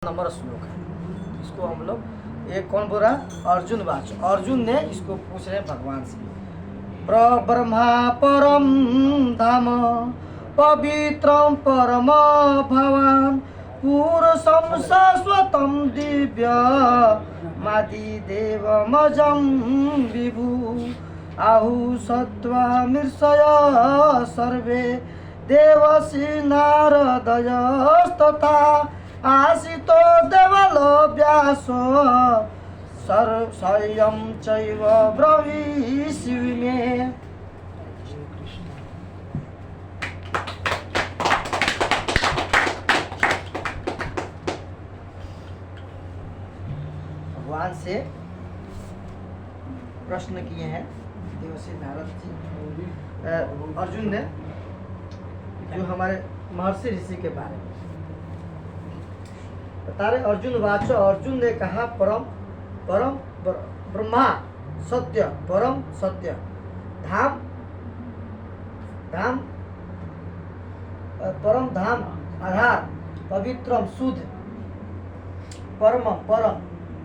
Number श्लोक है। इसको हम लोग एक कौन बोल रहा है? अर्जुन वाच। अर्जुन ने इसको पूछ रहे भगवान से। ब्रह्मा परम धाम पवित्रम परम भवान पुरुषम शाश्वतम दिव्य मादि देवमजं विभु आहु सत्वा मृषय सर्वे देवसी नारदयस्तथा आसितो देवलो व्यासो स्वयं चैव ब्रवीषि मे। भगवान से प्रश्न किए हैं देवसी नारद जी अर्जुन ने, जो हमारे महर्षि ऋषि के बारे में बता रहे। अर्जुन वाचो, अर्जुन ने कहा परम परम ब्रह्मा सत्य, परम सत्य धाम धाम परम धाम आधार पवित्रम शुद्ध परम परम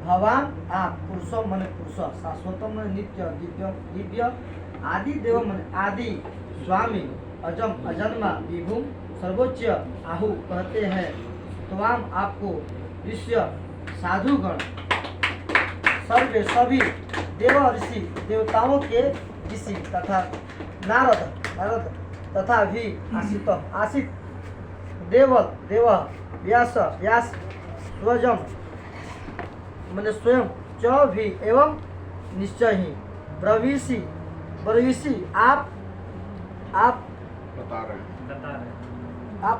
भगवान आप पुरुषो मन पुरुष शाश्वतम मन नित्य दिव्य दिव्य आदि देव मन आदि स्वामी अजम अजन्मा विभु सर्वोच्च आहु कहते हैं। त्वाम आपको ऋषि साधुगण सर्वे सभी देव ऋषि देवताओं के ऋषि तथा नारद नारद तथा भी आसित आसित देवल देव व्यास व्यास स्वजम मैंने स्वयं च भी एवं निश्चय ही ब्रवीषि ब्रवीषि आप बता रहे आप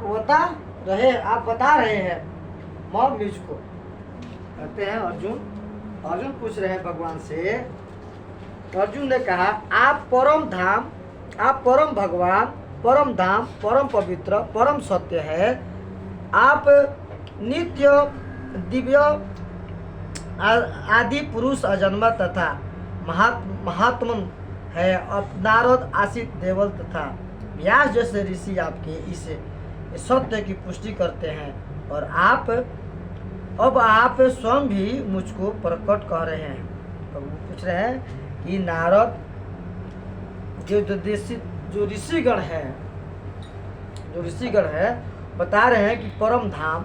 बता रहे हैं मैं मुझको कहते हैं। अर्जुन पूछ रहे हैं भगवान से। अर्जुन ने कहा आप परम धाम, आप परम भगवान, परम धाम, परम पवित्र, परम सत्य है। आप नित्य दिव्य आदि पुरुष अजन्मा तथा महात्मन है। अब नारद आसित देवल तथा व्यास जैसे ऋषि आपके इस सत्य की पुष्टि करते हैं और अब आप स्वयं भी मुझको प्रकट कह रहे हैं। तो वो पूछ रहे हैं कि नारद जो ऋषिगण है बता रहे हैं कि परम धाम,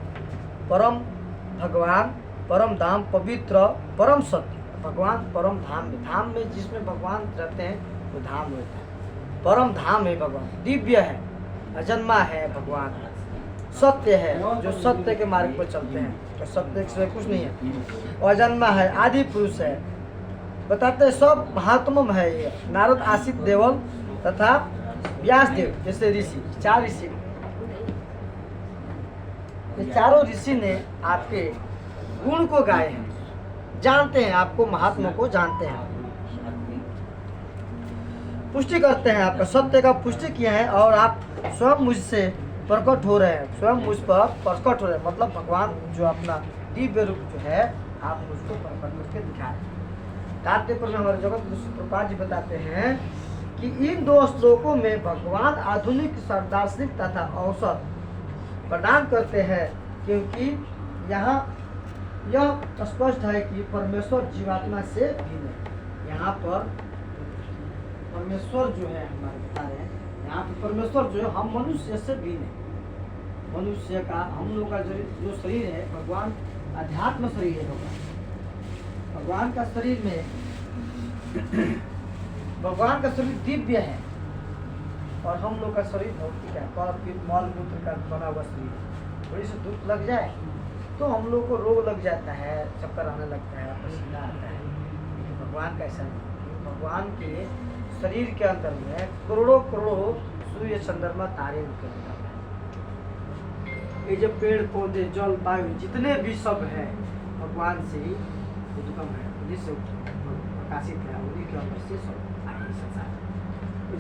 परम भगवान, परम धाम पवित्र, परम सत्य। भगवान परम धाम में जिसमें भगवान रहते हैं वो धाम होता है। परम धाम है भगवान, दिव्य है, अजन्मा है भगवान, सत्य है, जो सत्य के मार्ग पर चलते हैं, तो सत्य से कुछ नहीं है। और अजन्मा है, आदि पुरुष है, बताते हैं सब महात्मम है। ये नारद आसित देवल तथा व्यास देव जैसे ऋषि, चार ऋषि, ये चारों ऋषि ने आपके गुण को गाए हैं, जानते हैं आपको, महात्मा को जानते हैं, पुष्टि करते हैं, आपका सत्य का पुष्टि किया है और आप स्वयं मुझसे प्रकट हो रहे हैं, स्वयं मुझ पर प्रकट हो रहे हैं। मतलब भगवान जो अपना दिव्य रूप जो है आप मुझको प्रकट करके दिखा रहे हैं। तात्पर्य में हमारे जगत गुरु प्रभुपाद जी बताते हैं कि इन दो श्लोकों में भगवान आधुनिक दार्शनिक तथा अवसर प्रदान करते हैं, क्योंकि यहाँ यह स्पष्ट है कि परमेश्वर जीवात्मा से भिन्न है। यहाँ पर परमेश्वर जो है हमारे बता रहे हैं, यहाँ पर परमेश्वर जो है हम मनुष्य से भिन्न है। मनुष्य का हम लोग का जो शरीर है, भगवान अध्यात्म शरीर है। भगवान का शरीर में भगवान का शरीर दिव्य है और हम लोग का शरीर भौतिक है, मल मूत्र का बना हुआ शरीर। थोड़ी सी धूप लग जाए तो हम लोग को रोग लग जाता है, चक्कर आने लगता है, पसीना आता है। भगवान का ऐसा नहीं। भगवान के शरीर के अंदर में करोड़ों करोड़ों सूर्य चंद्रमा तारे उनके अंदर है। ये जो पेड़ पौधे जल वायु जितने भी सब है भगवान से ही उत्पन्न है, उन्हीं से प्रकाशित है, उन्हीं के अंदर से सब आए संसार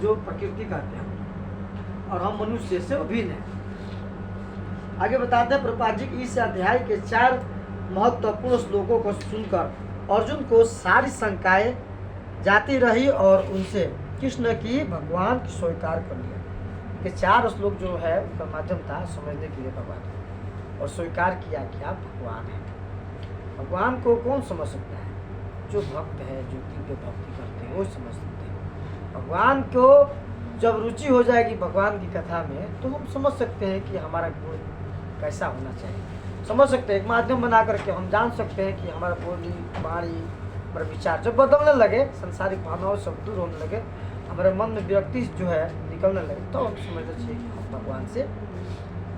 जो प्रकृति कहते हैं, और हम मनुष्य से भिन्न है। आगे बताते हैं प्रभुपाद जी की इस अध्याय के 4 महत्वपूर्ण श्लोकों को सुनकर अर्जुन को सारी शंकाएं जाती रही और उनसे कृष्ण की भगवान की स्वीकार कर लिया। ये 4 श्लोक जो है उनका माध्यम था समझने के लिए भगवान। और स्वीकार किया कि आप भगवान हैं। भगवान को कौन समझ सकता है? जो भक्त है, जो दिव्य भक्ति करते हैं वो समझ सकते हैं। भगवान को जब रुचि हो जाएगी भगवान की कथा में, तो हम समझ सकते हैं कि हमारा गुण कैसा होना चाहिए। समझ सकते हैं, एक माध्यम बना करके हम जान सकते हैं कि हमारा बोली, वाणी, हमारा विचार जब बदलने लगे, संसारिक भावनाओं सब दूर होने लगे, हमारे मन में विरक्ति जो है निकलने लगे, तो हम समझना चाहिए कि हम भगवान से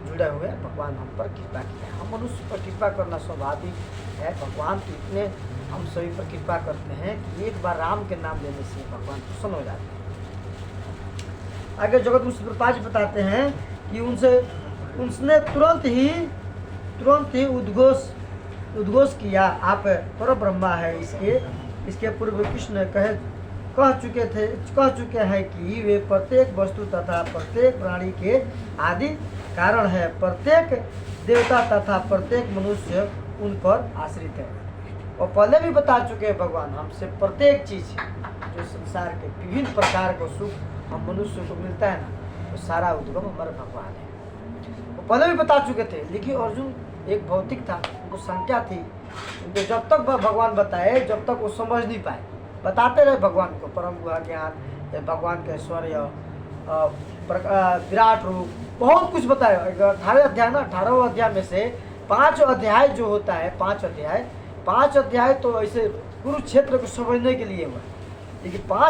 जुड़े हुए हैं, भगवान हम पर कृपा किया है। हम मनुष्य पर कृपा करना स्वाभाविक है। भगवान तो इतने हम सभी पर कृपा करते हैं कि एक बार राम के नाम लेने से भगवान प्रसन्न हो जाते हैं। आगे जगत गुरु प्रभुपाद जी बताते हैं कि उसने तुरंत ही उद्घोष किया, आप पर ब्रह्मा है। इसके पूर्व कृष्ण कह चुके हैं कि वे प्रत्येक वस्तु तथा प्रत्येक प्राणी के आदि कारण है। प्रत्येक देवता तथा प्रत्येक मनुष्य उन पर आश्रित है। और पहले भी बता चुके हैं भगवान, हमसे प्रत्येक चीज जो संसार के विभिन्न प्रकार को सुख हम मनुष्य को मिलता है ना, वो सारा उद्गम हमारे भगवान है। वो पहले भी बता चुके थे। लेकिन अर्जुन एक भौतिक था, उनको संख्या थी, उनको जब तक भगवान बताए जब तक वो समझ नहीं पाए। बताते रहे भगवान को, परम गुहा ज्ञान, भगवान के ऐश्वर्य, विराट रूप, बहुत कुछ बताया। 18 अध्याय ना, 18 अध्याय में से 5 अध्याय जो होता है, 5 अध्याय तो ऐसे कुरुक्षेत्र को समझने के लिए हुआ। लेकिन 5